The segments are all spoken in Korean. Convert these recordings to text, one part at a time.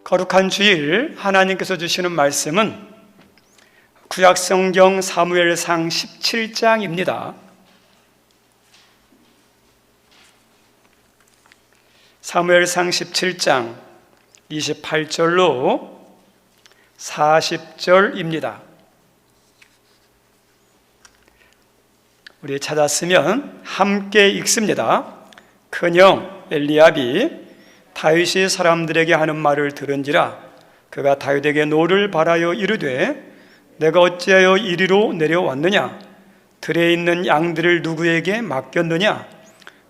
거룩한 주일 하나님께서 주시는 말씀은 구약성경 사무엘상 17장입니다. 사무엘상 17장 28절로 40절입니다. 우리 찾았으면 함께 읽습니다. 큰형 엘리압이 다윗이 사람들에게 하는 말을 들은지라 그가 다윗에게 노를 바라여 이르되 내가 어찌하여 이리로 내려왔느냐? 들에 있는 양들을 누구에게 맡겼느냐?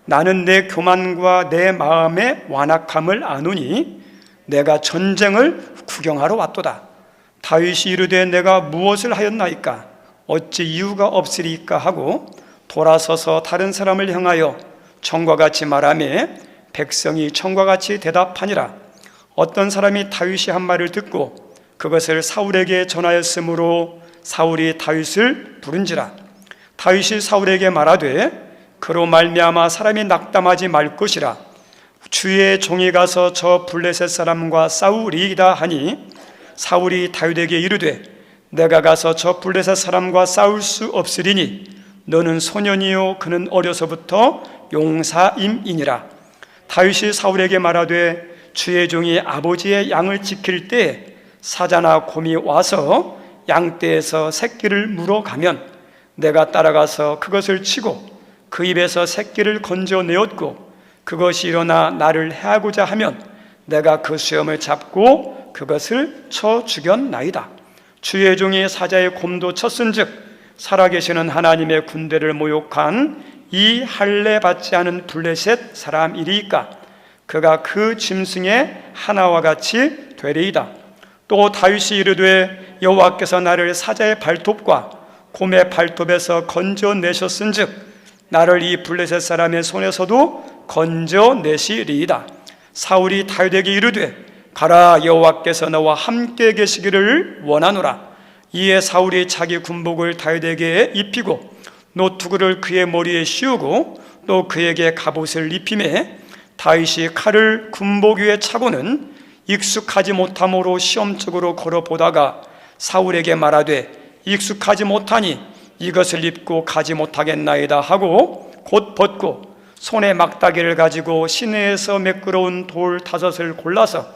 나는 내 교만과 내 마음의 완악함을 아노니 내가 전쟁을 구경하러 왔도다. 다윗이 이르되 내가 무엇을 하였나이까? 어찌 이유가 없으리까 하고 돌아서서 다른 사람을 향하여 청과 같이 말하며 백성이 청과 같이 대답하니라. 어떤 사람이 다윗이 한 말을 듣고 그것을 사울에게 전하였으므로 사울이 다윗을 부른지라. 다윗이 사울에게 말하되 그로 말미암아 사람이 낙담하지 말 것이라. 주의 종이 가서 저 블레셋 사람과 싸우리이다 하니 사울이 다윗에게 이르되 내가 가서 저 블레셋 사람과 싸울 수 없으리니 너는 소년이요 그는 어려서부터 용사임이니라. 다윗이 사울에게 말하되 주의 종이 아버지의 양을 지킬 때 사자나 곰이 와서 양떼에서 새끼를 물어가면 내가 따라가서 그것을 치고 그 입에서 새끼를 건져내었고 그것이 일어나 나를 해하고자 하면 내가 그 수염을 잡고 그것을 쳐 죽였나이다. 주의 종이 사자의 곰도 쳤은즉 살아계시는 하나님의 군대를 모욕한 이 할례 받지 않은 블레셋 사람이리이까? 그가 그 짐승의 하나와 같이 되리이다. 또 다윗이 이르되 여호와께서 나를 사자의 발톱과 곰의 발톱에서 건져내셨은즉 나를 이 블레셋 사람의 손에서도 건져내시리이다. 사울이 다윗에게 이르되 가라, 여호와께서 너와 함께 계시기를 원하노라. 이에 사울이 자기 군복을 다윗에게 입히고 노투구를 그의 머리에 씌우고 또 그에게 갑옷을 입히매 다윗이 칼을 군복 위에 차고는 익숙하지 못함으로 시험적으로 걸어보다가 사울에게 말하되 익숙하지 못하니 이것을 입고 가지 못하겠나이다 하고 곧 벗고 손에 막다기를 가지고 시내에서 매끄러운 돌 5을 골라서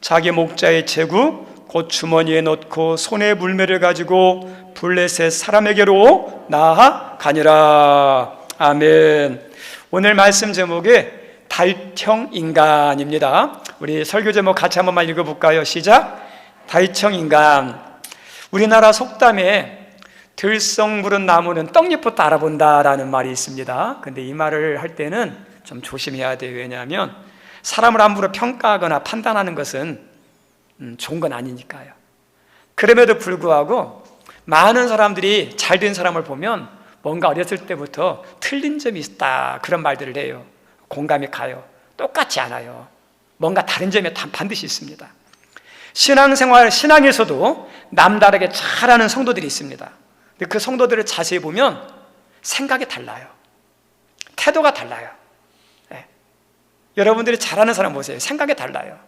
자기 목자의 제구 곧 주머니에 넣고 손에 물매를 가지고 블레셋 사람에게로 나아가니라. 아멘. 오늘 말씀 제목이 다윗형 인간입니다. 우리 설교 제목 같이 한번만 읽어볼까요? 시작. 다윗형 인간. 우리나라 속담에 들썩 무른 나무는 떡잎부터 알아본다라는 말이 있습니다. 근데 이 말을 할 때는 좀 조심해야 돼요. 왜냐하면 사람을 함부로 평가하거나 판단하는 것은 좋은 건 아니니까요. 그럼에도 불구하고 많은 사람들이 잘된 사람을 보면 뭔가 어렸을 때부터 틀린 점이 있다 그런 말들을 해요. 공감이 가요. 똑같지 않아요. 뭔가 다른 점이 반드시 있습니다. 신앙생활, 신앙에서도 남다르게 잘하는 성도들이 있습니다. 근데 그 성도들을 자세히 보면 생각이 달라요. 태도가 달라요. 네. 여러분들이 잘하는 사람 보세요. 생각이 달라요.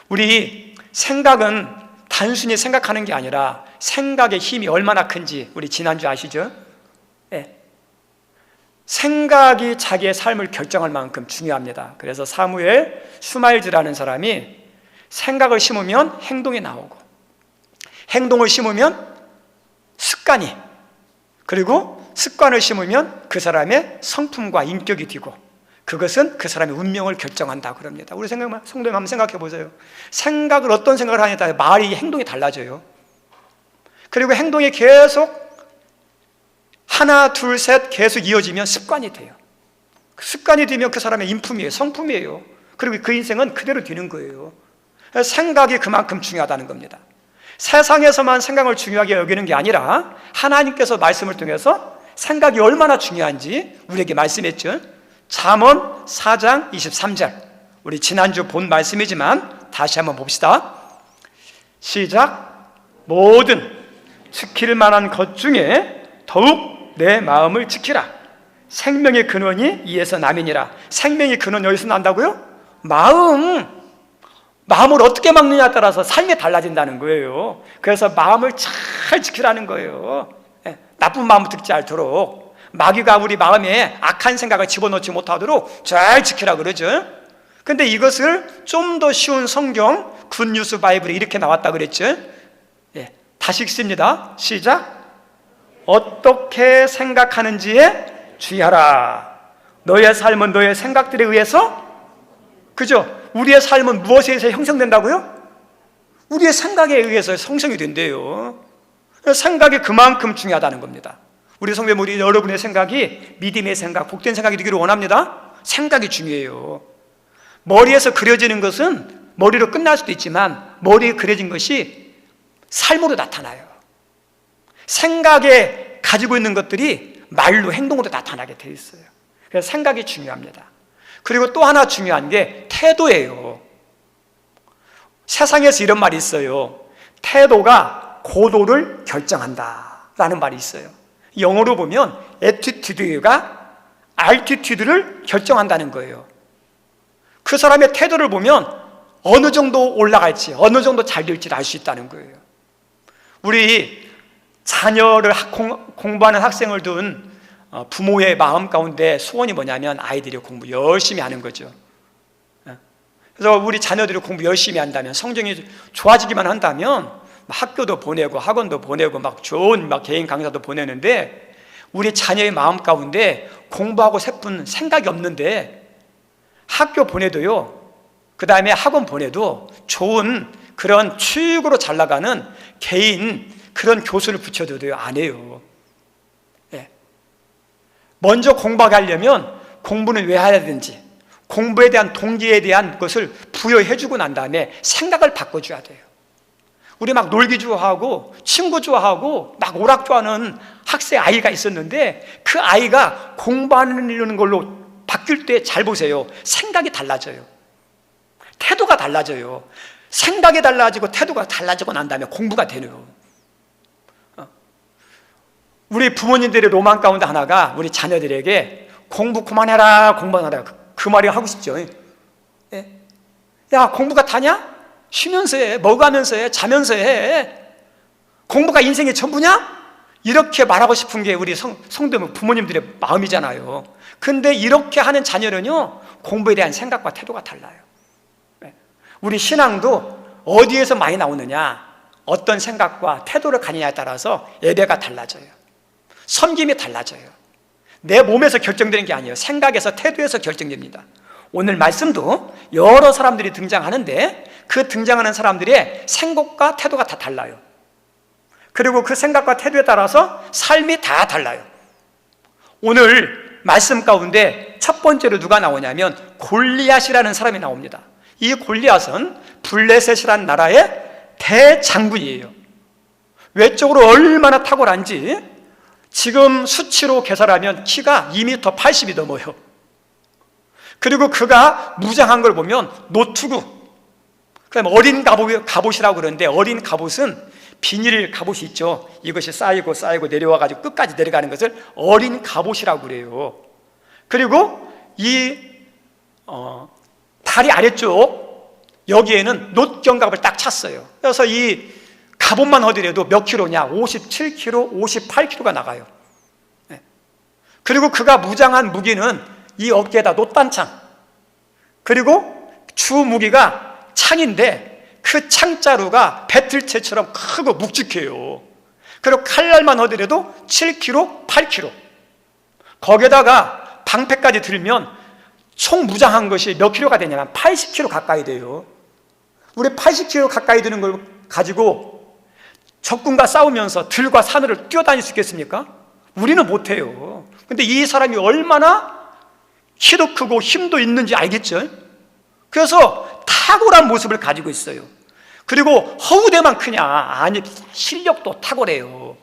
우리 생각은 단순히 생각하는 게 아니라 생각의 힘이 얼마나 큰지 우리 지난주 아시죠? 네. 생각이 자기의 삶을 결정할 만큼 중요합니다. 그래서 사무엘 슈마일즈라는 사람이 생각을 심으면 행동이 나오고 행동을 심으면 습관이, 그리고 습관을 심으면 그 사람의 성품과 인격이 되고 그것은 그 사람의 운명을 결정한다 그럽니다. 우리 성도님 한번 생각해 보세요. 생각을 어떤 생각을 하냐에 따라 말이, 행동이 달라져요. 그리고 행동이 계속 하나, 둘, 셋 계속 이어지면 습관이 돼요. 습관이 되면 그 사람의 인품이에요. 성품이에요. 그리고 그 인생은 그대로 되는 거예요. 생각이 그만큼 중요하다는 겁니다. 세상에서만 생각을 중요하게 여기는 게 아니라 하나님께서 말씀을 통해서 생각이 얼마나 중요한지 우리에게 말씀했죠. 잠언 4장 23절. 우리 지난주 본 말씀이지만 다시 한번 봅시다. 시작. 모든 지킬 만한 것 중에 더욱 내 마음을 지키라. 생명의 근원이 이에서 남이니라. 생명의 근원 어디서 난다고요? 마음을 어떻게 막느냐에 따라서 삶이 달라진다는 거예요. 그래서 마음을 잘 지키라는 거예요. 나쁜 마음을 듣지 않도록, 마귀가 우리 마음에 악한 생각을 집어넣지 못하도록 잘 지키라 그러죠. 근데 이것을 좀 더 쉬운 성경 굿뉴스 바이블에 이렇게 나왔다 그랬죠. 다시 읽습니다. 시작. 어떻게 생각하는지에 주의하라. 너의 삶은 너의 생각들에 의해서, 그죠? 우리의 삶은 무엇에 의해서 형성된다고요? 우리의 생각에 의해서 형성이 된대요. 생각이 그만큼 중요하다는 겁니다. 우리 성도님, 우리 여러분의 생각이 믿음의 생각, 복된 생각이 되기를 원합니다. 생각이 중요해요. 머리에서 그려지는 것은 머리로 끝날 수도 있지만 머리에 그려진 것이 삶으로 나타나요. 생각에 가지고 있는 것들이 말로, 행동으로 나타나게 돼 있어요. 그래서 생각이 중요합니다. 그리고 또 하나 중요한 게 태도예요. 세상에서 이런 말이 있어요. 태도가 고도를 결정한다 라는 말이 있어요. 영어로 보면 attitude가 altitude를 결정한다는 거예요. 그 사람의 태도를 보면 어느 정도 올라갈지, 어느 정도 잘 될지를 알 수 있다는 거예요. 우리 자녀를 공부하는 학생을 둔 부모의 마음 가운데 소원이 뭐냐면 아이들이 공부 열심히 하는 거죠. 그래서 우리 자녀들이 공부 열심히 한다면, 성적이 좋아지기만 한다면 학교도 보내고 학원도 보내고 막 좋은 개인 강사도 보내는데, 우리 자녀의 마음 가운데 공부하고 싶은 생각이 없는데 학교 보내도요, 그 다음에 학원 보내도 좋은 그런 출구로 잘 나가는 개인 그런 교수를 붙여줘도요, 안 해요. 먼저 공부하게 하려면 공부는 왜 해야 되는지, 공부에 대한 동기에 대한 것을 부여해주고 난 다음에 생각을 바꿔줘야 돼요. 우리 막 놀기 좋아하고 친구 좋아하고 막 오락 좋아하는 학생 아이가 있었는데, 그 아이가 공부하는 걸로 바뀔 때 잘 보세요. 생각이 달라져요. 태도가 달라져요. 생각이 달라지고 태도가 달라지고 난 다음에 공부가 되네요. 우리 부모님들의 로망 가운데 하나가 우리 자녀들에게 공부 그만해라, 공부 그만해라, 그 말이 하고 싶죠. 야, 공부가 다냐? 쉬면서 해, 먹으면서 해, 자면서 해. 공부가 인생의 전부냐? 이렇게 말하고 싶은 게 우리 성도 부모님들의 마음이잖아요. 근데 이렇게 하는 자녀는요, 공부에 대한 생각과 태도가 달라요. 우리 신앙도 어디에서 많이 나오느냐, 어떤 생각과 태도를 가느냐에 따라서 예배가 달라져요. 섬김이 달라져요. 내 몸에서 결정되는 게 아니에요. 생각에서, 태도에서 결정됩니다. 오늘 말씀도 여러 사람들이 등장하는데 그 등장하는 사람들의 생각과 태도가 다 달라요. 그리고 그 생각과 태도에 따라서 삶이 다 달라요. 오늘 말씀 가운데 첫 번째로 누가 나오냐면 골리앗이라는 사람이 나옵니다. 이 골리앗은 블레셋이라는 나라의 대장군이에요. 외적으로 얼마나 탁월한지, 지금 수치로 계산하면 키가 2m 80이 넘어요. 그리고 그가 무장한 걸 보면 노투구, 그다음에 어린 갑옷이라고 그러는데, 어린 갑옷은 비닐 갑옷이 있죠. 이것이 쌓이고 쌓이고 내려와가지고 끝까지 내려가는 것을 어린 갑옷이라고 그래요. 그리고 이 다리 아래쪽 여기에는 놋경갑을 딱 찼어요. 그래서 이 갑옷만 하더라도 몇 킬로냐? 57kg, 58kg가 나가요. 그리고 그가 무장한 무기는 이 어깨에다 놋단창, 그리고 주 무기가 창인데 그 창자루가 배틀채처럼 크고 묵직해요. 그리고 칼날만 하더라도 7kg, 8kg. 거기에다가 방패까지 들면 총 무장한 것이 몇 킬로가 되냐면 80kg 가까이 돼요. 우리 80kg 가까이 드는 걸 가지고 적군과 싸우면서 들과 산으로 뛰어다닐 수 있겠습니까? 우리는 못해요. 근데 이 사람이 얼마나 키도 크고 힘도 있는지 알겠죠? 그래서 탁월한 모습을 가지고 있어요. 그리고 허우대만 크냐? 아니, 실력도 탁월해요.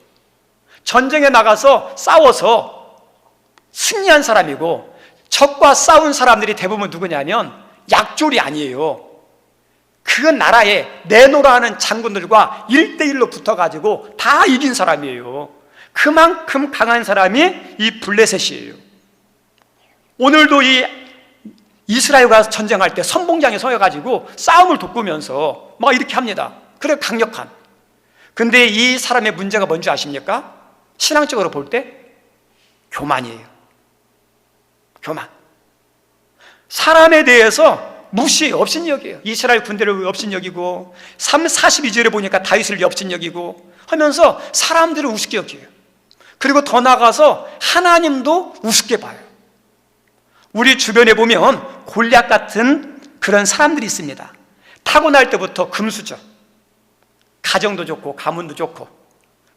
전쟁에 나가서 싸워서 승리한 사람이고, 적과 싸운 사람들이 대부분 누구냐면 약졸이 아니에요. 그 나라에 내노라 하는 장군들과 1대1로 붙어가지고 다 이긴 사람이에요. 그만큼 강한 사람이 이 블레셋이에요. 오늘도 이 이스라엘과 전쟁할 때 선봉장에 서가지고 싸움을 돕으면서 막 이렇게 합니다. 그래 강력한. 근데 이 사람의 문제가 뭔지 아십니까? 신앙적으로 볼 때 교만이에요. 교만. 사람에 대해서 무시, 업신여기에요. 이스라엘 군대를 업신여기고 42절에 보니까 다윗을 업신여기고 하면서 사람들을 우습게 여겨요. 그리고 더 나아가서 하나님도 우습게 봐요. 우리 주변에 보면 골리앗 같은 그런 사람들이 있습니다. 타고날 때부터 금수저, 가정도 좋고 가문도 좋고,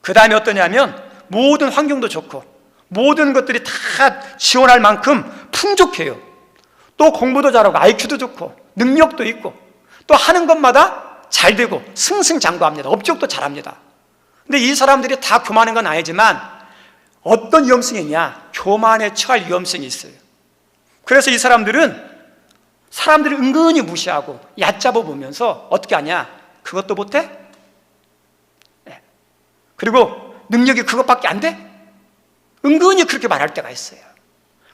그 다음에 어떠냐면 모든 환경도 좋고 모든 것들이 다 지원할 만큼 풍족해요. 또 공부도 잘하고 IQ도 좋고 능력도 있고 또 하는 것마다 잘 되고 승승장구합니다. 업적도 잘합니다. 근데 이 사람들이 다 교만한 건 아니지만 어떤 위험성이 있냐? 교만에 처할 위험성이 있어요. 그래서 이 사람들을 은근히 무시하고 얕잡아 보면서 어떻게 하냐? 그것도 못해? 그리고 능력이 그것밖에 안 돼? 은근히 그렇게 말할 때가 있어요.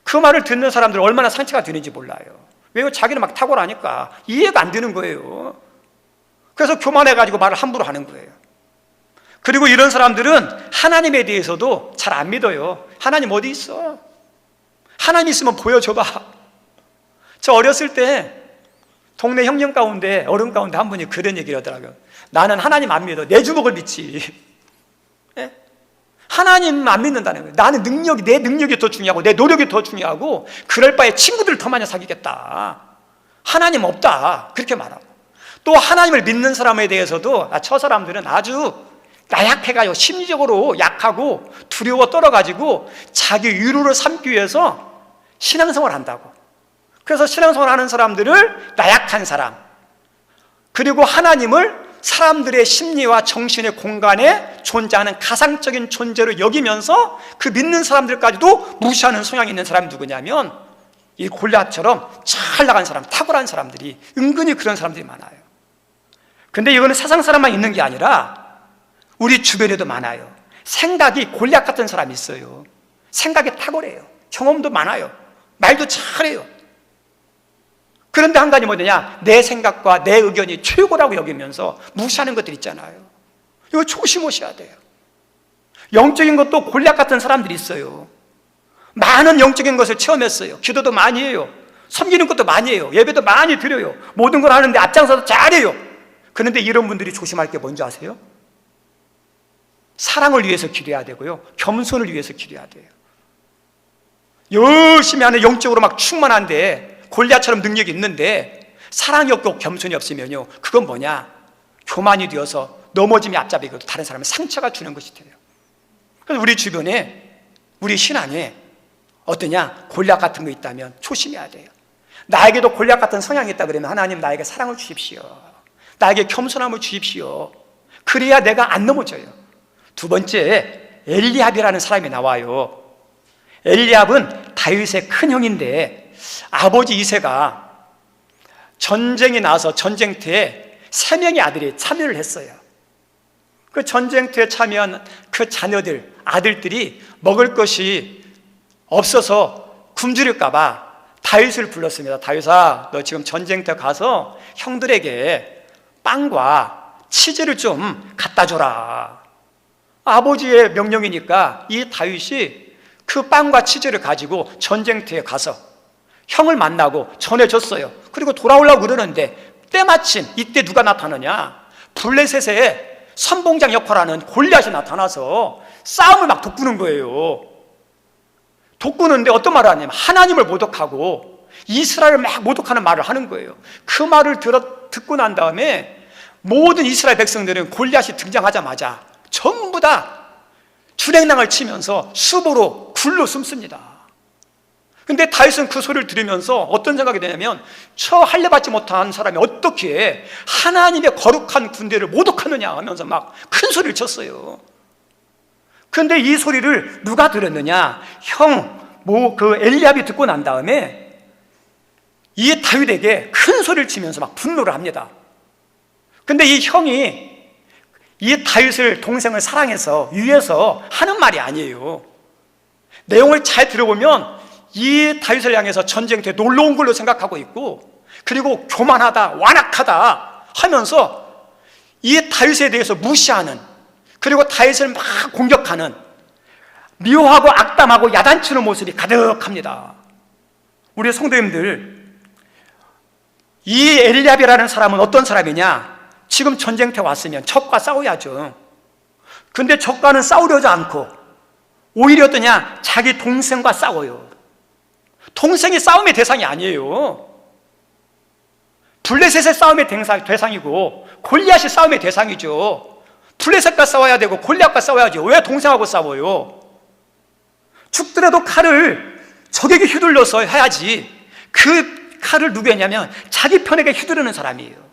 그 말을 듣는 사람들은 얼마나 상처가 되는지 몰라요. 왜요? 자기는 막 탁월하니까 이해가 안 되는 거예요. 그래서 교만해가지고 말을 함부로 하는 거예요. 그리고 이런 사람들은 하나님에 대해서도 잘 안 믿어요. 하나님 어디 있어? 하나님 있으면 보여줘봐. 저 어렸을 때 동네 형님 가운데, 어른 가운데 한 분이 그런 얘기를 하더라고요. 나는 하나님 안 믿어. 내 주먹을 믿지. 예? 하나님 안 믿는다는 거예요. 나는 내 능력이 더 중요하고 내 노력이 더 중요하고 그럴 바에 친구들을 더 많이 사귀겠다. 하나님 없다. 그렇게 말하고. 또 하나님을 믿는 사람에 대해서도 저 사람들은 아주 나약해가지고 심리적으로 약하고 두려워 떨어가지고 자기 위로를 삼기 위해서 신앙생활을 한다고. 그래서 신앙생활 하는 사람들을 나약한 사람, 그리고 하나님을 사람들의 심리와 정신의 공간에 존재하는 가상적인 존재로 여기면서 그 믿는 사람들까지도 무시하는 성향이 있는 사람이 누구냐면 이 골리앗처럼 잘 나간 사람, 탁월한 사람들이, 은근히 그런 사람들이 많아요. 근데 이거는 세상 사람만 있는 게 아니라 우리 주변에도 많아요. 생각이 골리앗 같은 사람이 있어요. 생각이 탁월해요. 경험도 많아요. 말도 잘해요. 그런데 한 가지 뭐냐? 내 생각과 내 의견이 최고라고 여기면서 무시하는 것들 있잖아요. 이거 조심하셔야 돼요. 영적인 것도 골리앗 같은 사람들이 있어요. 많은 영적인 것을 체험했어요. 기도도 많이 해요. 섬기는 것도 많이 해요. 예배도 많이 드려요. 모든 걸 하는데 앞장서서 잘해요. 그런데 이런 분들이 조심할 게 뭔지 아세요? 사랑을 위해서 기도해야 되고요, 겸손을 위해서 기도해야 돼요. 열심히 하는 영적으로 막 충만한데 골리앗처럼 능력이 있는데 사랑이 없고 겸손이 없으면요, 그건 뭐냐? 교만이 되어서 넘어짐이 앞잡이고 다른 사람은 상처가 주는 것이 돼요. 그래서 우리 주변에, 우리 신앙에 어떠냐? 골리앗 같은 거 있다면 조심해야 돼요. 나에게도 골리앗 같은 성향이 있다 그러면 하나님 나에게 사랑을 주십시오. 나에게 겸손함을 주십시오. 그래야 내가 안 넘어져요. 두 번째, 엘리압이라는 사람이 나와요. 엘리압은 다윗의 큰 형인데 아버지 이새가 전쟁이 나서 전쟁터에 3명의 아들이 참여를 했어요. 그 전쟁터에 참여한 그 자녀들, 아들들이 먹을 것이 없어서 굶주릴까 봐 다윗을 불렀습니다. 다윗아, 너 지금 전쟁터 가서 형들에게 빵과 치즈를 좀 갖다 줘라. 아버지의 명령이니까 이 다윗이 그 빵과 치즈를 가지고 전쟁터에 가서 형을 만나고 전해줬어요. 그리고 돌아오려고 그러는데 때마침 이때 누가 나타나냐? 블레셋의 선봉장 역할하는 골리앗이 나타나서 싸움을 막 돋구는 거예요. 돋구는데 어떤 말을 하냐면 하나님을 모독하고 이스라엘을 막 모독하는 말을 하는 거예요. 그 말을 듣고 난 다음에 모든 이스라엘 백성들은 골리앗이 등장하자마자 전부 다 주랭랑을 치면서 수보로 굴러 숨습니다. 근데 다윗은 그 소리를 들으면서 어떤 생각이 되냐면 저 할례받지 못한 사람이 어떻게 하나님의 거룩한 군대를 모독하느냐 하면서 막 큰 소리를 쳤어요. 그런데 이 소리를 누가 들었느냐? 그 엘리압이 듣고 난 다음에 이 다윗에게 큰 소리를 치면서 막 분노를 합니다. 근데 이 형이 이 다윗을, 동생을 사랑해서 위해서 하는 말이 아니에요. 내용을 잘 들어보면 이 다윗을 향해서 전쟁터에 놀러 온 걸로 생각하고 있고, 그리고 교만하다, 완악하다 하면서 이 다윗에 대해서 무시하는, 그리고 다윗을 막 공격하는 미워하고 악담하고 야단치는 모습이 가득합니다. 우리 성도님들, 이 엘리압이라는 사람은 어떤 사람이냐? 지금 전쟁터에 왔으면 적과 싸워야죠. 근데 적과는 싸우려지 않고 오히려 어떠냐? 자기 동생과 싸워요. 동생이 싸움의 대상이 아니에요. 블레셋의 싸움의 대상이고 골리앗이 싸움의 대상이죠. 블레셋과 싸워야 되고 골리앗과 싸워야죠. 왜 동생하고 싸워요? 죽더라도 칼을 적에게 휘둘러서 해야지. 그 칼을 누구 했냐면 자기 편에게 휘두르는 사람이에요.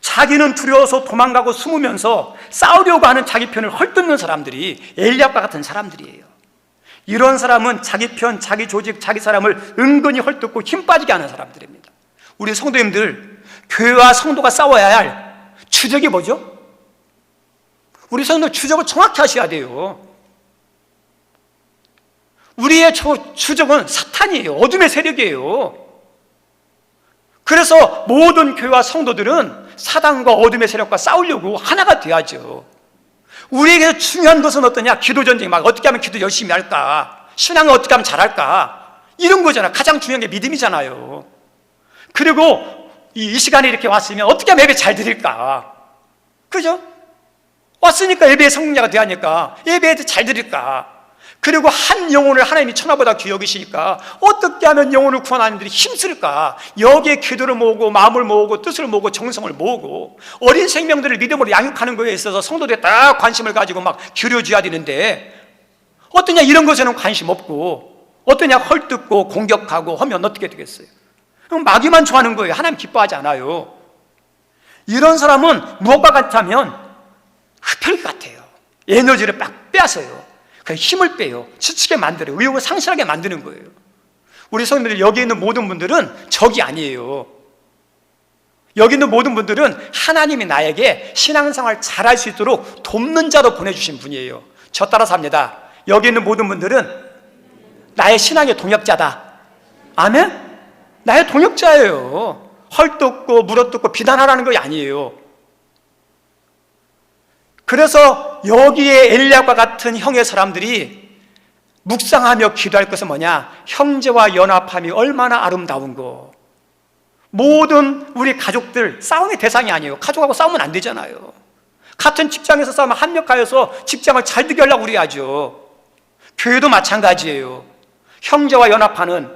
자기는 두려워서 도망가고 숨으면서 싸우려고 하는 자기 편을 헐뜯는 사람들이 엘리압과 같은 사람들이에요. 이런 사람은 자기 편, 자기 조직, 자기 사람을 은근히 헐뜯고 힘 빠지게 하는 사람들입니다. 우리 성도님들, 교회와 성도가 싸워야 할 주적이 뭐죠? 우리 성도들 주적을 정확히 하셔야 돼요. 우리의 주적은 사탄이에요. 어둠의 세력이에요. 그래서 모든 교회와 성도들은 사단과 어둠의 세력과 싸우려고 하나가 돼야죠. 우리에게 중요한 것은 어떠냐? 기도전쟁, 막 어떻게 하면 기도 열심히 할까? 신앙을 어떻게 하면 잘할까? 이런 거잖아. 가장 중요한 게 믿음이잖아요. 그리고 이 시간에 이렇게 왔으면 어떻게 하면 예배 잘 드릴까? 그죠? 왔으니까 예배의 성공자가 돼야 하니까 예배에 잘 드릴까? 그리고 한 영혼을 하나님이 천하보다 귀히 여기시니까 어떻게 하면 영혼을 구원하는 일이 힘쓸까? 여기에 기도를 모으고 마음을 모으고 뜻을 모으고 정성을 모으고 어린 생명들을 믿음으로 양육하는 것에 있어서 성도들이 다 관심을 가지고 막 기울여줘야 되는데, 어떠냐? 이런 것에는 관심 없고 어떠냐? 헐뜯고 공격하고 하면 어떻게 되겠어요? 그럼 마귀만 좋아하는 거예요. 하나님 기뻐하지 않아요. 이런 사람은 무엇과 같다면 흡혈귀 같아요. 에너지를 막 빼앗아요. 힘을 빼요. 지치게 만들어요. 의욕을 상실하게 만드는 거예요. 우리 성도들, 여기 있는 모든 분들은 적이 아니에요. 여기 있는 모든 분들은 하나님이 나에게 신앙생활 잘할 수 있도록 돕는 자로 보내주신 분이에요. 저 따라서 합니다. 여기 있는 모든 분들은 나의 신앙의 동역자다. 아멘? 나의 동역자예요. 헐뜯고 물어뜯고 비난하라는 거 아니에요. 그래서 여기에 엘리압과 같은 형의 사람들이 묵상하며 기도할 것은 뭐냐? 형제와 연합함이 얼마나 아름다운 거. 모든 우리 가족들 싸움의 대상이 아니에요. 가족하고 싸우면 안 되잖아요. 같은 직장에서 싸우면 합력하여서 직장을 잘 되게 하려고 그래야죠. 교회도 마찬가지예요. 형제와 연합하는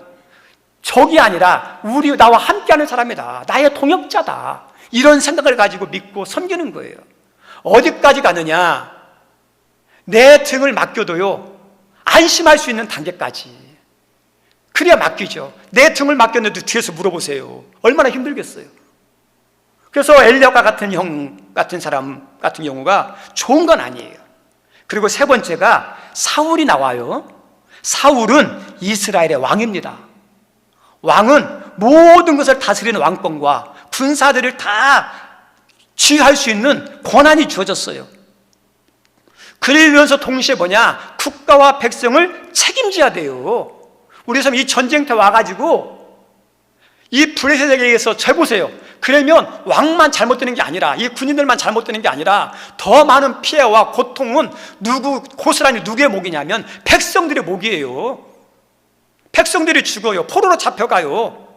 적이 아니라 우리 나와 함께하는 사람이다. 나의 동역자다. 이런 생각을 가지고 믿고 섬기는 거예요. 어디까지 가느냐? 내 등을 맡겨도요, 안심할 수 있는 단계까지. 그래야 맡기죠. 내 등을 맡겼는데 뒤에서 물어보세요. 얼마나 힘들겠어요. 그래서 엘리압과 같은 형 같은 사람 같은 경우가 좋은 건 아니에요. 그리고 세 번째가 사울이 나와요. 사울은 이스라엘의 왕입니다. 왕은 모든 것을 다스리는 왕권과 군사들을 다 지휘할 수 있는 권한이 주어졌어요. 그러면서 동시에 뭐냐? 국가와 백성을 책임져야 돼요. 우리 이 전쟁터 와가지고 이 블레셋에게 의해서 잘 보세요. 그러면 왕만 잘못되는 게 아니라, 이 군인들만 잘못되는 게 아니라 더 많은 피해와 고통은 고스란히 누구의 목이냐면 백성들의 목이에요. 백성들이 죽어요. 포로로 잡혀가요.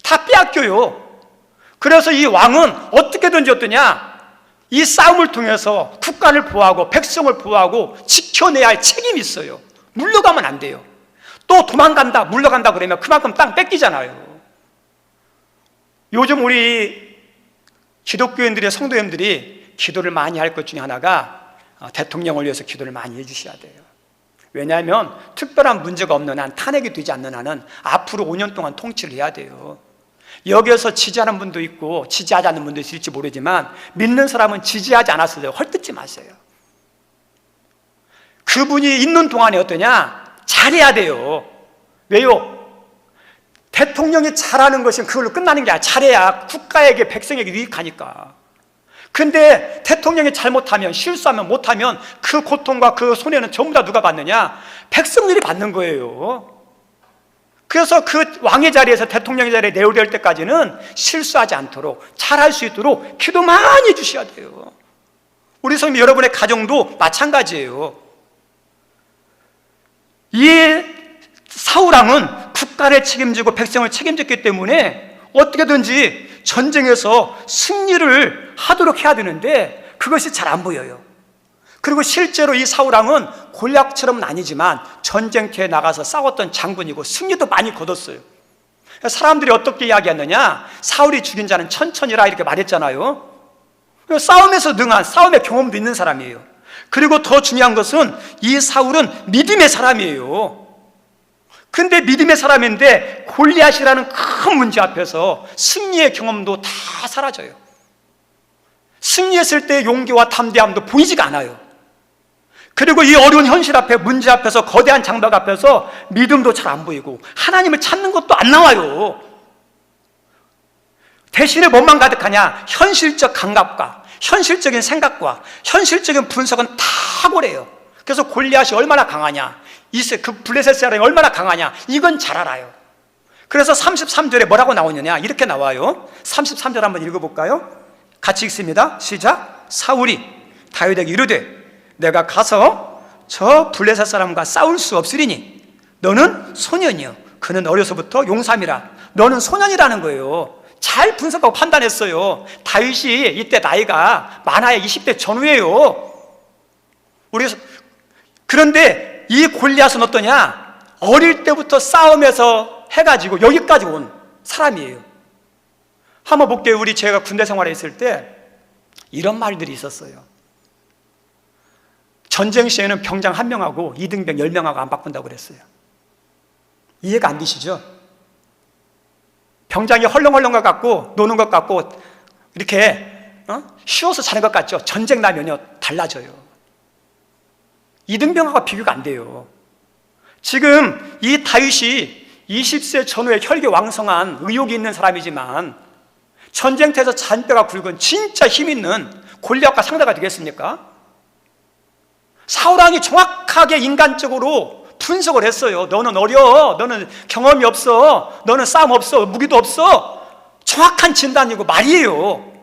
다 빼앗겨요. 그래서 이 왕은 어떻게든지 어떠냐? 이 싸움을 통해서 국가를 보호하고 백성을 보호하고 지켜내야 할 책임이 있어요. 물러가면 안 돼요. 또 도망간다, 물러간다 그러면 그만큼 땅 뺏기잖아요. 요즘 우리 기독교인들의 성도님들이 기도를 많이 할 것 중에 하나가 대통령을 위해서 기도를 많이 해주셔야 돼요. 왜냐하면 특별한 문제가 없는 한, 탄핵이 되지 않는 한은 앞으로 5년 동안 통치를 해야 돼요. 여기에서 지지하는 분도 있고 지지하지 않는 분도 있을지 모르지만 믿는 사람은 지지하지 않았어도 헐뜯지 마세요. 그분이 있는 동안에 어떠냐? 잘해야 돼요. 왜요? 대통령이 잘하는 것은 그걸로 끝나는 게 아니라 잘해야 국가에게 백성에게 유익하니까. 근데 대통령이 잘못하면, 실수하면, 못하면 그 고통과 그 손해는 전부 다 누가 받느냐? 백성들이 받는 거예요. 그래서 그 왕의 자리에서 대통령의 자리에 내오될 때까지는 실수하지 않도록 잘할 수 있도록 기도 많이 해주셔야 돼요. 우리 성도 여러분의 가정도 마찬가지예요. 이 사울왕은 국가를 책임지고 백성을 책임졌기 때문에 어떻게든지 전쟁에서 승리를 하도록 해야 되는데 그것이 잘 안 보여요. 그리고 실제로 이 사울왕은 골리앗처럼은 아니지만 전쟁터에 나가서 싸웠던 장군이고 승리도 많이 거뒀어요. 사람들이 어떻게 이야기했느냐, 사울이 죽인 자는 천천히라 이렇게 말했잖아요. 싸움에서 능한, 싸움의 경험도 있는 사람이에요. 그리고 더 중요한 것은 이 사울은 믿음의 사람이에요. 근데 믿음의 사람인데 골리앗이라는 큰 문제 앞에서 승리의 경험도 다 사라져요. 승리했을 때의 용기와 담대함도 보이지가 않아요. 그리고 이 어려운 현실 앞에, 문제 앞에서, 거대한 장벽 앞에서 믿음도 잘 안 보이고 하나님을 찾는 것도 안 나와요. 대신에 뭐만 가득하냐, 현실적 감각과 현실적인 생각과 현실적인 분석은 탁월해요. 그래서 골리앗이 얼마나 강하냐, 그 블레셋 사람이 얼마나 강하냐, 이건 잘 알아요. 그래서 33절에 뭐라고 나오느냐, 이렇게 나와요. 33절 한번 읽어볼까요? 같이 읽습니다. 시작. 사울이 다윗에게 이르되 내가 가서 저 블레셋 사람과 싸울 수 없으리니 너는 소년이요 그는 어려서부터 용삼이라. 너는 소년이라는 거예요. 잘 분석하고 판단했어요. 다윗이 이때 나이가 많아야 20대 전후예요. 그런데 이 골리앗은 어떠냐, 어릴 때부터 싸움에서 해가지고 여기까지 온 사람이에요. 한번 볼게요. 제가 군대 생활에 있을 때 이런 말들이 있었어요. 전쟁 시에는 병장 1명하고 이등병 10명하고 안 바꾼다고 그랬어요. 이해가 안 되시죠? 병장이 헐렁헐렁 것 같고 노는 것 같고 이렇게 쉬워서 자는 것 같죠? 전쟁 나면요 달라져요. 이등병하고 비교가 안 돼요. 지금 이 다윗이 20세 전후에 혈기왕성한 의욕이 있는 사람이지만 전쟁터에서 잔뼈가 굵은 진짜 힘 있는 골리앗과 상대가 되겠습니까? 사울왕이 정확하게 인간적으로 분석을 했어요. 너는 어려, 너는 경험이 없어, 너는 싸움 없어, 무기도 없어. 정확한 진단이고 말이에요.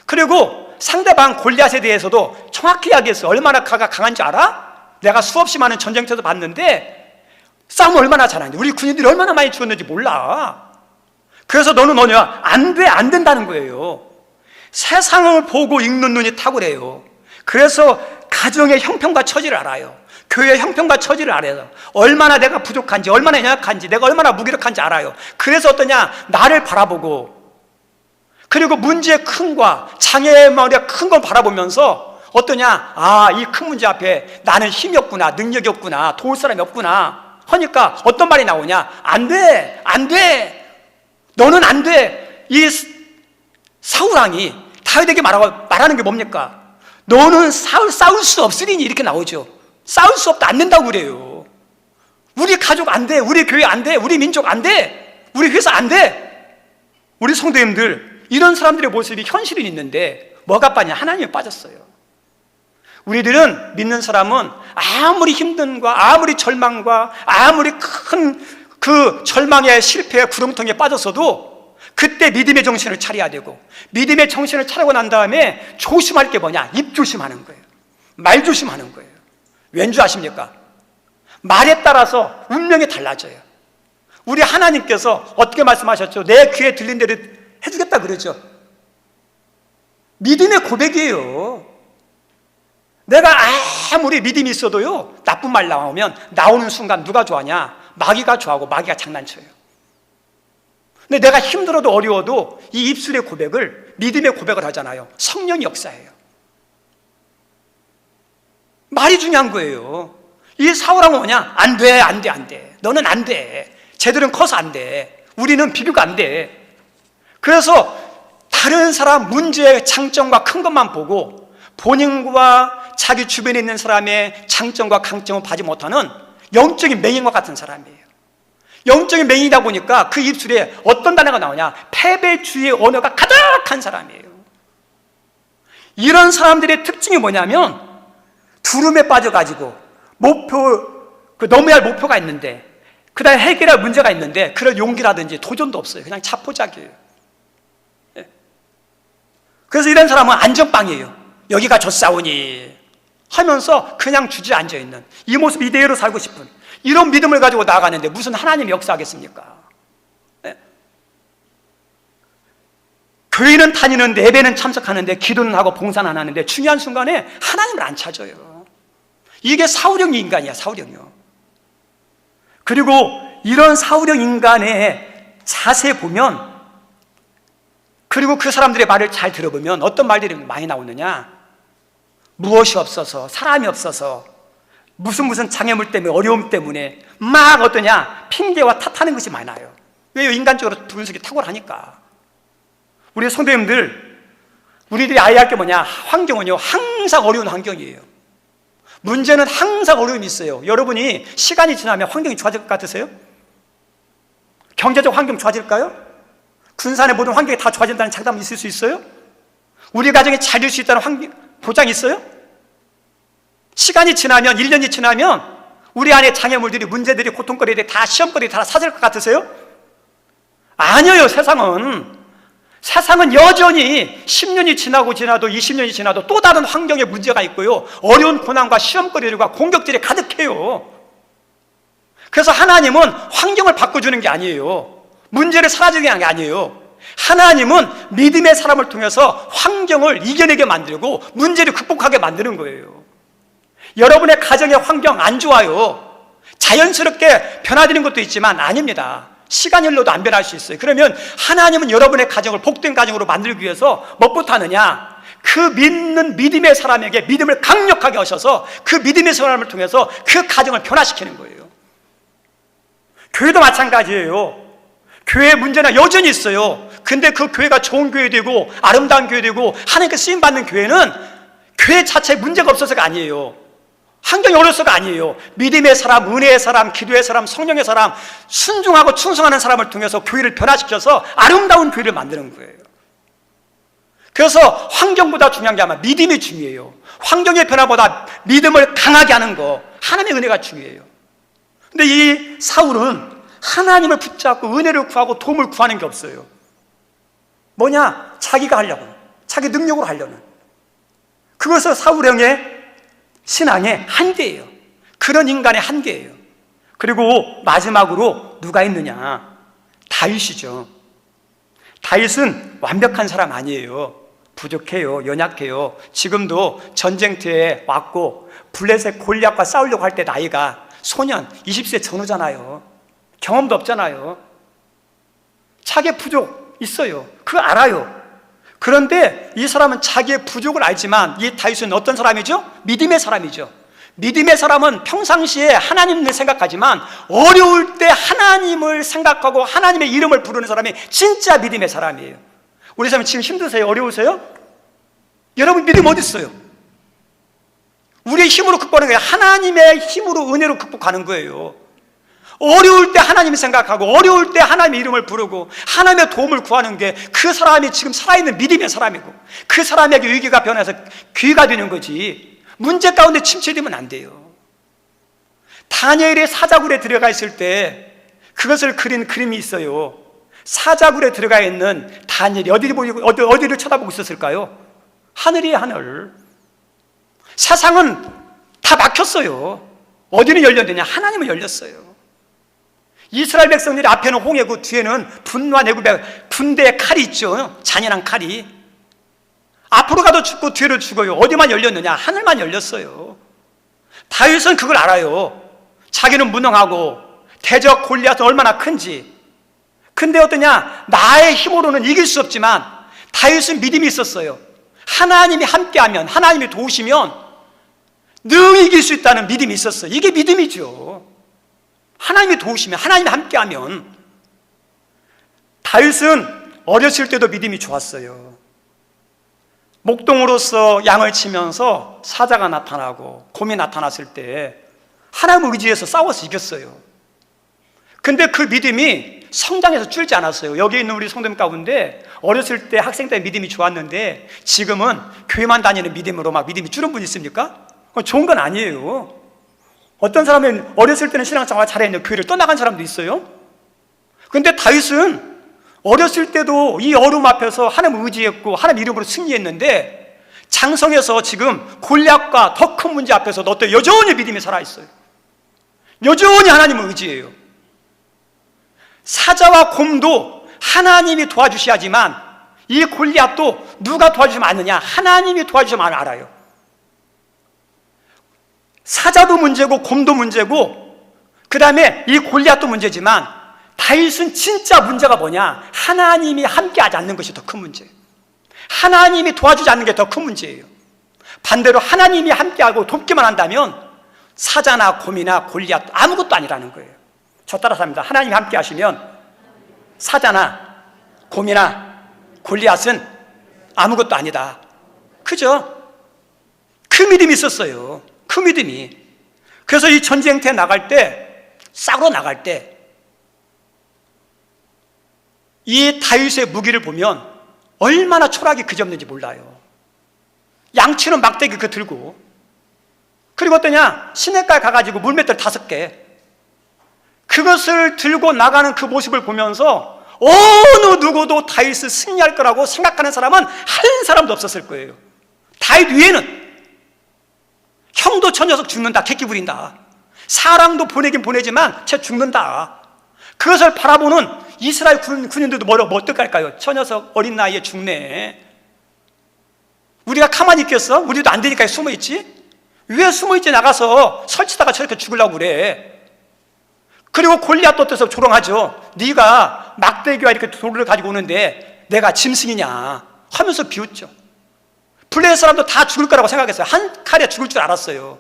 그리고 상대방 골리앗에 대해서도 정확히 이야기했어요. 얼마나 강한지 알아? 내가 수없이 많은 전쟁터에서 봤는데 싸움 얼마나 잘하는지, 우리 군인들이 얼마나 많이 죽었는지 몰라. 그래서 너는 뭐냐, 안 된다는 거예요. 세상을 보고 읽는 눈이 탁월해요. 그래서 가정의 형편과 처지를 알아요. 교회의 형편과 처지를 알아요. 얼마나 내가 부족한지, 얼마나 연약한지, 내가 얼마나 무기력한지 알아요. 그래서 어떠냐, 나를 바라보고, 그리고 문제의 큰과 장애의 머리가 큰 걸 바라보면서 어떠냐, 아, 이 큰 문제 앞에 나는 힘이 없구나, 능력이 없구나, 도울 사람이 없구나 하니까 어떤 말이 나오냐, 안 돼, 안 돼, 너는 안 돼. 이 사울왕이 다윗에게 말하는 게 뭡니까? 너는 싸울 수 없으리니, 이렇게 나오죠. 싸울 수 없다, 안 된다고 그래요. 우리 가족 안 돼, 우리 교회 안 돼, 우리 민족 안 돼, 우리 회사 안 돼. 우리 성도님들, 이런 사람들의 모습이 현실은 있는데 뭐가 빠냐, 하나님에 빠졌어요. 우리들은, 믿는 사람은 아무리 힘든과 아무리 절망과 아무리 큰 그 절망의 실패의 구렁텅이에 빠졌어도 그때 믿음의 정신을 차려야 되고, 믿음의 정신을 차리고 난 다음에 조심할 게 뭐냐, 입 조심하는 거예요. 말 조심하는 거예요. 왠지 아십니까? 말에 따라서 운명이 달라져요. 우리 하나님께서 어떻게 말씀하셨죠? 내 귀에 들린 대로 해주겠다 그러죠. 믿음의 고백이에요. 내가 아무리 믿음이 있어도요, 나쁜 말 나오면 나오는 순간 누가 좋아하냐? 마귀가 좋아하고 마귀가 장난쳐요. 근데 내가 힘들어도 어려워도 이 입술의 고백을, 믿음의 고백을 하잖아요. 성령이 역사해요. 말이 중요한 거예요. 이 사울왕은 뭐냐? 안 돼, 안 돼, 안 돼. 너는 안 돼. 쟤들은 커서 안 돼. 우리는 비교가 안 돼. 그래서 다른 사람 문제의 장점과 큰 것만 보고 본인과 자기 주변에 있는 사람의 장점과 강점을 봐지 못하는 영적인 맹인과 같은 사람이에요. 영적인 맹인이다 보니까 그 입술에 어떤 단어가 나오냐? 패배주의의 언어가 가득한 사람이에요. 이런 사람들의 특징이 뭐냐면 두름에 빠져가지고 넘어야 할 목표가 있는데 그다음에 해결할 문제가 있는데 그럴 용기라든지 도전도 없어요. 그냥 자포자기예요. 예. 그래서 이런 사람은 안전빵이에요. 여기가 좋사오니 하면서 그냥 주저앉아 있는, 이 모습 이대로 살고 싶은 이런 믿음을 가지고 나아가는데 무슨 하나님이 역사하겠습니까? 예. 교회는 다니는데, 예배는 참석하는데, 기도는 하고 봉사는 안 하는데 중요한 순간에 하나님을 안 찾아요. 이게 사울형 인간이야, 사울형이요. 그리고 이런 사울형 인간의 자세 보면, 그리고 그 사람들의 말을 잘 들어보면 어떤 말들이 많이 나오느냐, 무엇이 없어서, 사람이 없어서, 무슨 장애물 때문에, 어려움 때문에 막 어떠냐, 핑계와 탓하는 것이 많이 나요. 왜요? 인간적으로 분석이 탁월하니까. 우리 성도님들, 우리들이 아이할 게 뭐냐, 환경은요 항상 어려운 환경이에요. 문제는 항상 어려움이 있어요. 여러분이 시간이 지나면 환경이 좋아질 것 같으세요? 경제적 환경 좋아질까요? 군산의 모든 환경이 다 좋아진다는 장담이 있을 수 있어요? 우리 가정이 잘 될 수 있다는 보장이 있어요? 시간이 지나면, 1년이 지나면 우리 안에 장애물들이, 문제들이, 고통거리들이 다, 시험거리들이 다 사라질 것 같으세요? 아니에요. 세상은 여전히 10년이 지나도 20년이 지나도 또 다른 환경에 문제가 있고요, 어려운 고난과 시험거리들과 공격들이 가득해요. 그래서 하나님은 환경을 바꿔주는 게 아니에요. 문제를 사라지게 하는 게 아니에요. 하나님은 믿음의 사람을 통해서 환경을 이겨내게 만들고 문제를 극복하게 만드는 거예요. 여러분의 가정의 환경 안 좋아요. 자연스럽게 변화되는 것도 있지만 아닙니다. 시간이 흘러도 안 변할 수 있어요. 그러면 하나님은 여러분의 가정을 복된 가정으로 만들기 위해서 무엇부터 하느냐, 그 믿는 믿음의 사람에게 믿음을 강력하게 하셔서 그 믿음의 사람을 통해서 그 가정을 변화시키는 거예요. 교회도 마찬가지예요. 교회의 문제는 여전히 있어요. 근데 그 교회가 좋은 교회 되고 아름다운 교회 되고 하나님께 쓰임받는 교회는 교회 자체에 문제가 없어서가 아니에요. 환경이 어려서가 아니에요. 믿음의 사람, 은혜의 사람, 기도의 사람, 성령의 사람, 순종하고 충성하는 사람을 통해서 교회를 변화시켜서 아름다운 교회를 만드는 거예요. 그래서 환경보다 중요한 게 아마 믿음이 중요해요. 환경의 변화보다 믿음을 강하게 하는 거, 하나님의 은혜가 중요해요. 근데 이 사울은 하나님을 붙잡고 은혜를 구하고 도움을 구하는 게 없어요. 뭐냐? 자기가 하려고, 자기 능력으로 하려는. 그것은 사울형의 신앙의 한계예요. 그런 인간의 한계예요. 그리고 마지막으로 누가 있느냐? 다윗이죠. 다윗은 완벽한 사람 아니에요. 부족해요. 연약해요. 지금도 전쟁터에 왔고 블레셋 골리앗과 싸우려고 할 때 나이가 소년 20세 전후잖아요. 경험도 없잖아요. 자기의 부족 있어요. 그거 알아요. 그런데 이 사람은 자기의 부족을 알지만, 이 다윗은 어떤 사람이죠? 믿음의 사람이죠. 믿음의 사람은 평상시에 하나님을 생각하지만 어려울 때 하나님을 생각하고 하나님의 이름을 부르는 사람이 진짜 믿음의 사람이에요. 우리 사람이 지금 힘드세요? 어려우세요? 여러분 믿음 어디 있어요? 우리의 힘으로 극복하는 거예요. 하나님의 힘으로, 은혜로 극복하는 거예요. 어려울 때 하나님을 생각하고 어려울 때 하나님의 이름을 부르고 하나님의 도움을 구하는 게 그 사람이 지금 살아있는 믿음의 사람이고, 그 사람에게 위기가 변해서 기회가 되는 거지, 문제 가운데 침체되면 안 돼요. 다니엘이 사자굴에 들어가 있을 때 그것을 그린 그림이 있어요. 사자굴에 들어가 있는 다니엘이 어디를 쳐다보고 있었을까요? 하늘이에요, 하늘. 세상은 다 막혔어요. 어디는 열렸느냐? 하나님은 열렸어요. 이스라엘 백성들이 앞에는 홍해고 뒤에는 분노와 애굽의 군대의 칼이 있죠. 잔인한 칼이. 앞으로 가도 죽고 뒤로 죽어요. 어디만 열렸느냐? 하늘만 열렸어요. 다윗은 그걸 알아요. 자기는 무능하고 대적 골리앗은 얼마나 큰지. 근데 어떠냐? 나의 힘으로는 이길 수 없지만 다윗은 믿음이 있었어요. 하나님이 함께하면, 하나님이 도우시면 늘 이길 수 있다는 믿음이 있었어요. 이게 믿음이죠. 하나님이 도우시면, 하나님이 함께하면. 다윗은 어렸을 때도 믿음이 좋았어요. 목동으로서 양을 치면서 사자가 나타나고 곰이 나타났을 때 하나님을 의지해서 싸워서 이겼어요. 근데 그 믿음이 성장해서 줄지 않았어요. 여기 있는 우리 성도님 가운데 어렸을 때 학생 때 믿음이 좋았는데 지금은 교회만 다니는 믿음으로 막 믿음이 줄은 분 있습니까? 그건 좋은 건 아니에요. 어떤 사람은 어렸을 때는 신앙생활 잘했는데 교회를 떠나간 사람도 있어요. 그런데 다윗은 어렸을 때도 이 어려움 앞에서 하나님 의지했고 하나님 이름으로 승리했는데 장성에서 지금 골리앗과 더 큰 문제 앞에서도 어떤 여전히 믿음이 살아있어요. 여전히 하나님을 의지해요. 사자와 곰도 하나님이 도와주셔야지만 이 골리앗도 누가 도와주시면 아느냐? 하나님이 도와주시면 알아요. 사자도 문제고 곰도 문제고 그 다음에 이 골리앗도 문제지만 다윗은 진짜 문제가 뭐냐? 하나님이 함께하지 않는 것이 더 큰 문제예요. 하나님이 도와주지 않는 게 더 큰 문제예요. 반대로 하나님이 함께하고 돕기만 한다면 사자나 곰이나 골리앗 아무것도 아니라는 거예요. 저 따라서 합니다. 하나님이 함께하시면 사자나 곰이나 골리앗은 아무것도 아니다. 그죠? 그 믿음이 있었어요. 그 믿음이. 그래서 이 전쟁터에 나갈 때, 싸우러 나갈 때 이 다윗의 무기를 보면 얼마나 초락이 그지없는지 몰라요. 양치는 막대기 그 들고, 그리고 어떠냐? 시냇가에 가가지고 물맷돌 5개, 그것을 들고 나가는 그 모습을 보면서 어느 누구도 다윗을 승리할 거라고 생각하는 사람은 한 사람도 없었을 거예요. 다윗 위에는 형도 저 녀석 죽는다, 객기 부린다, 사랑도 보내긴 보내지만 쟤 죽는다, 그것을 바라보는 이스라엘 군인들도 뭐 어떡할까요? 저 녀석 어린 나이에 죽네. 우리가 가만히 있겠어? 우리도 안 되니까 숨어있지? 왜 숨어있지? 나가서 설치다가 저렇게 죽으려고 그래. 그리고 골리앗도 어때서 조롱하죠. 네가 막대기와 이렇게 돌을 가지고 오는데 내가 짐승이냐 하면서 비웃죠. 블레셋 사람도 다 죽을 거라고 생각했어요. 한 칼에 죽을 줄 알았어요.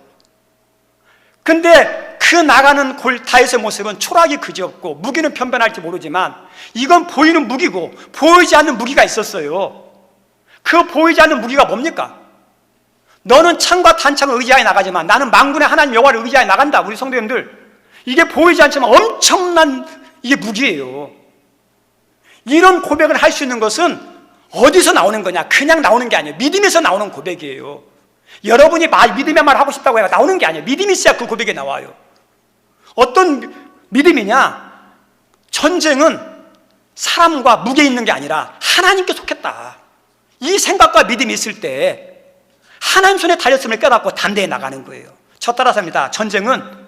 근데 그 나가는 다윗의 모습은 초락이 그지없고 무기는 변변할지 모르지만 이건 보이는 무기고 보이지 않는 무기가 있었어요. 그 보이지 않는 무기가 뭡니까? 너는 창과 단창을 의지하여 나가지만 나는 만군의 하나님 여호와를 의지하여 나간다. 우리 성도님들, 이게 보이지 않지만 엄청난 이게 무기예요. 이런 고백을 할 수 있는 것은 어디서 나오는 거냐? 그냥 나오는 게 아니에요. 믿음에서 나오는 고백이에요. 여러분이 믿음의 말 하고 싶다고 해서 나오는 게 아니에요. 믿음이 있어야 그 고백이 나와요. 어떤 믿음이냐? 전쟁은 사람과 무게 있는 게 아니라 하나님께 속했다. 이 생각과 믿음이 있을 때 하나님 손에 달렸음을 깨닫고 담대히 나가는 거예요. 저 따라서 합니다. 전쟁은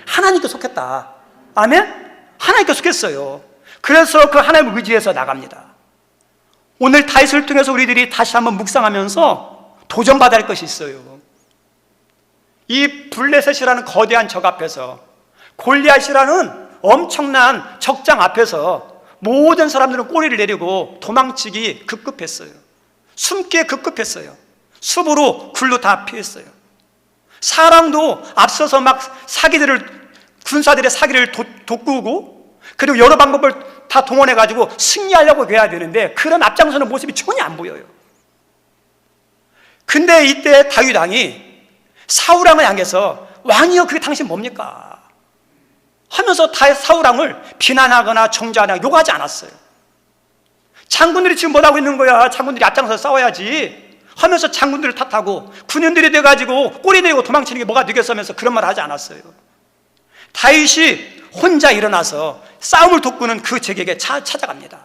하나님께 속했다. 아멘? 하나님께 속했어요. 그래서 그 하나님을 의지해서 나갑니다. 오늘 다윗을 통해서 우리들이 다시 한번 묵상하면서 도전받아야 할 것이 있어요. 이 블레셋이라는 거대한 적 앞에서, 골리앗이라는 엄청난 적장 앞에서 모든 사람들은 꼬리를 내리고 도망치기 급급했어요. 숨기에 급급했어요. 숲으로 굴로 다 피했어요. 사람도 앞서서 막 군사들의 사기를 돋구고, 그리고 여러 방법을 다 동원해가지고 승리하려고 해야 되는데 그런 앞장서는 모습이 전혀 안 보여요. 근데 이때 다윗 왕이 사울 왕을 향해서 왕이여 그게 당신 뭡니까? 하면서 사울 왕을 비난하거나 정죄하거나 욕하지 않았어요. 장군들이 지금 뭐라고 있는 거야? 장군들이 앞장서서 싸워야지 하면서 장군들을 탓하고 군인들이 돼가지고 꼬리 내리고 도망치는 게 뭐가 되겠어 하면서 그런 말 하지 않았어요. 다윗이 혼자 일어나서 싸움을 돋구는 그 적에게 찾아갑니다.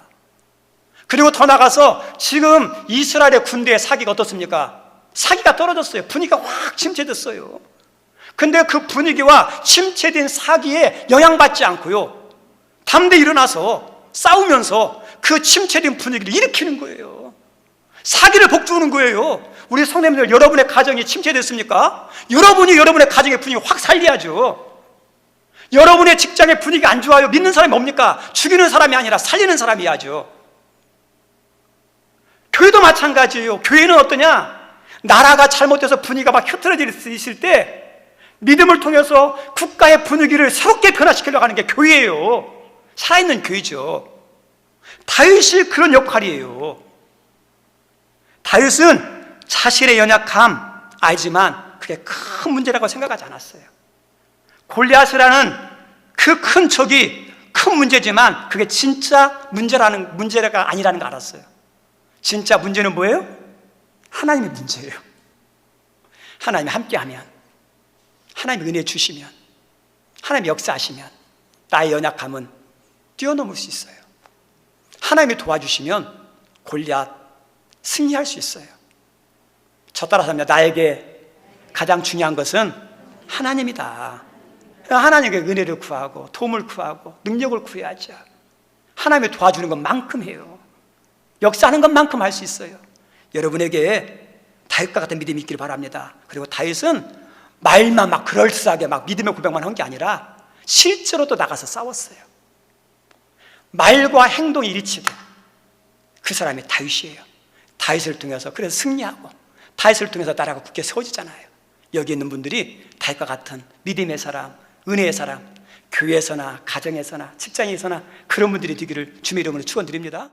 그리고 더 나가서 지금 이스라엘의 군대의 사기가 어떻습니까? 사기가 떨어졌어요. 분위기가 확 침체됐어요. 근데 그 분위기와 침체된 사기에 영향받지 않고요, 담대히 일어나서 싸우면서 그 침체된 분위기를 일으키는 거예요. 사기를 복주는 거예요. 우리 성도님들, 여러분의 가정이 침체됐습니까? 여러분이 여러분의 가정의 분위기 확 살려야죠. 여러분의 직장의 분위기 안 좋아요. 믿는 사람이 뭡니까? 죽이는 사람이 아니라 살리는 사람이야죠. 교회도 마찬가지예요. 교회는 어떠냐? 나라가 잘못돼서 분위기가 막 흐트러질 수 있을 때 믿음을 통해서 국가의 분위기를 새롭게 변화시키려고 하는 게 교회예요. 살아있는 교회죠. 다윗이 그런 역할이에요. 다윗은 자신의 연약함 알지만 그게 큰 문제라고 생각하지 않았어요. 골리앗이라는 그 큰 적이 큰 문제지만 그게 진짜 문제가 아니라는 걸 알았어요. 진짜 문제는 뭐예요? 하나님의 문제예요. 하나님이 함께하면, 하나님이 은혜 주시면, 하나님이 역사하시면 나의 연약함은 뛰어넘을 수 있어요. 하나님이 도와주시면 골리앗 승리할 수 있어요. 저 따라서 나에게 가장 중요한 것은 하나님이다. 하나님께 은혜를 구하고 도움을 구하고 능력을 구해야죠. 하나님이 도와주는 것만큼 해요. 역사하는 것만큼 할 수 있어요. 여러분에게 다윗과 같은 믿음이 있기를 바랍니다. 그리고 다윗은 말만 막 그럴싸하게 막 믿음의 고백만 한 게 아니라 실제로 또 나가서 싸웠어요. 말과 행동이 일치된 그 사람이 다윗이에요. 다윗을 통해서 그래서 승리하고 다윗을 통해서 나라가 굳게 세워지잖아요. 여기 있는 분들이 다윗과 같은 믿음의 사람, 은혜의 사람, 교회에서나 가정에서나 직장에서나 그런 분들이 되기를 주님의 이름으로 축원드립니다.